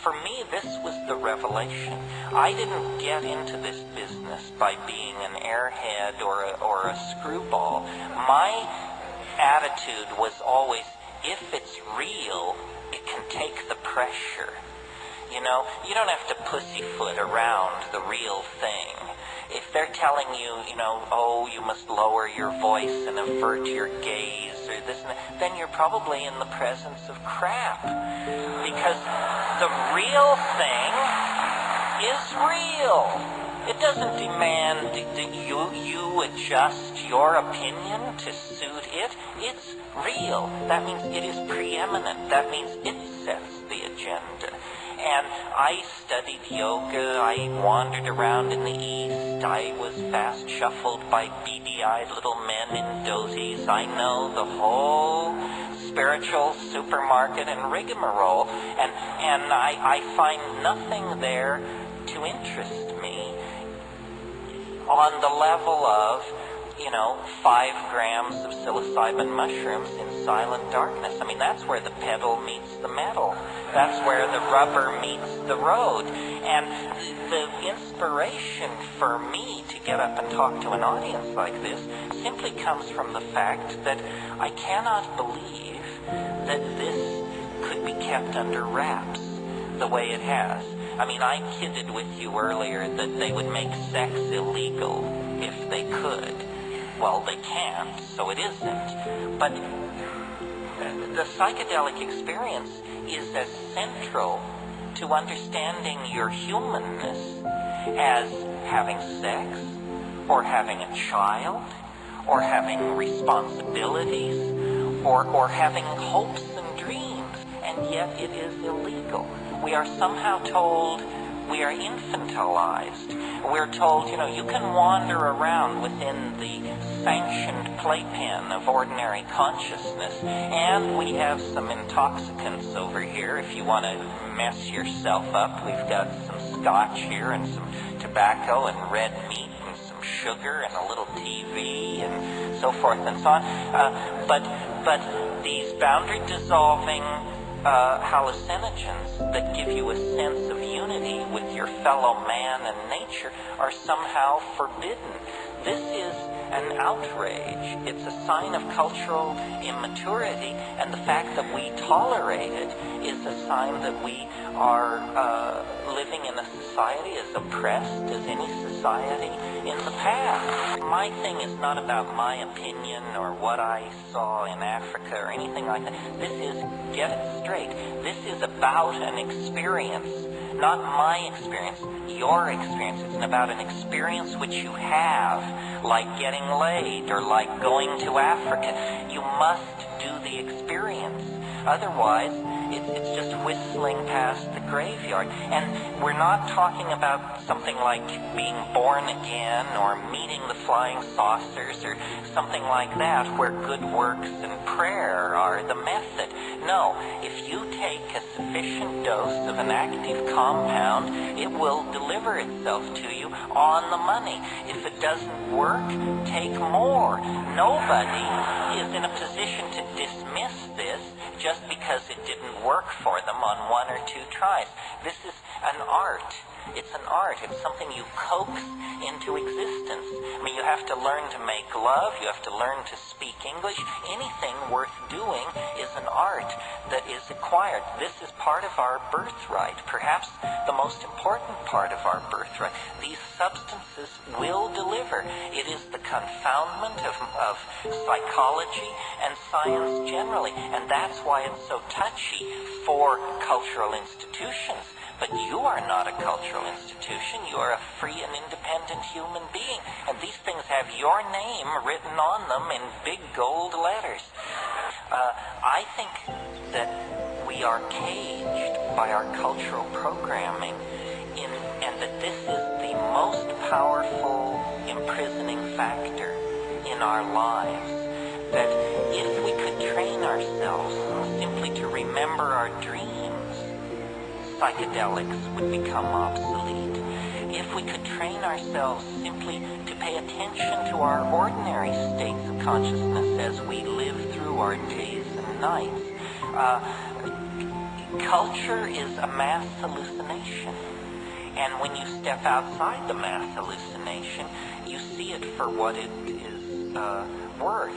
for me, this was the revelation. I didn't get into this business by being an airhead or a screwball. My attitude was always, if it's real, it can take the pressure. You know, you don't have to pussyfoot around the real thing. If they're telling you, you know, oh, you must lower your voice and avert your gaze or this and that, then you're probably in the presence of crap. Because the real thing is real. It doesn't demand that you adjust your opinion to suit it. It's real. That means it is preeminent. That means it sets the agenda. And I studied yoga, I wandered around in the East, I was fast shuffled by beady-eyed little men in dhoties. I know the whole spiritual supermarket and rigmarole, and I find nothing there to interest me on the level of, 5 grams of psilocybin mushrooms in silent darkness. I mean, that's where the pedal meets the metal. That's where the rubber meets the road. And the inspiration for me to get up and talk to an audience like this simply comes from the fact that I cannot believe that this could be kept under wraps the way it has. I mean, I kidded with you earlier that they would make sex illegal if they could. Well, they can't, so it isn't. But the psychedelic experience is as central to understanding your humanness as having sex, or having a child, or having responsibilities, or having hopes and dreams, and yet it is illegal. We are somehow told we are infantilized. We're told, you can wander around within the sanctioned playpen of ordinary consciousness, and we have some intoxicants over here. If you want to mess yourself up, we've got some scotch here and some tobacco and red meat and some sugar and a little TV and so forth and so on. But these boundary-dissolving hallucinogens that give you a sense of unity with your fellow man and nature are somehow forbidden. This is an outrage. It's a sign of cultural immaturity, and the fact that we tolerate it is a sign that we are living in a society as oppressed as any society in the past. My thing is not about my opinion or what I saw in Africa or anything like that. This is, get it straight, this is about an experience, not my experience, your experience. It's about an experience which you have, like getting laid or like going to Africa. You must do the experience. Otherwise, it's just whistling past the graveyard. And we're not talking about something like being born again or meeting the flying saucers or something like that, where good works and prayer are the method. No, if you take a sufficient dose of an active compound, it will deliver itself to you on the money. If it doesn't work, take more. Nobody is in a position to dismiss this just because it didn't work for them on 1 or 2 tries. This is an art. It's an art. It's something you coax into existence. I mean, you have to learn to make love. You have to learn to speak English. Anything worth doing is an art that is acquired. This is part of our birthright, perhaps the most important part of our birthright. These substances will deliver. It is the confoundment of psychology and science generally, and that's why it's so touchy for cultural institutions. But you are not a cultural institution. You are a free and independent human being. And these things have your name written on them in big gold letters. I think that we are caged by our cultural programming, and that this is the most powerful imprisoning factor in our lives. That if we could train ourselves simply to remember our dreams, psychedelics would become obsolete. If we could train ourselves simply to pay attention to our ordinary states of consciousness as we live through our days and nights, culture is a mass hallucination. And when you step outside the mass hallucination, you see it for what it is worth.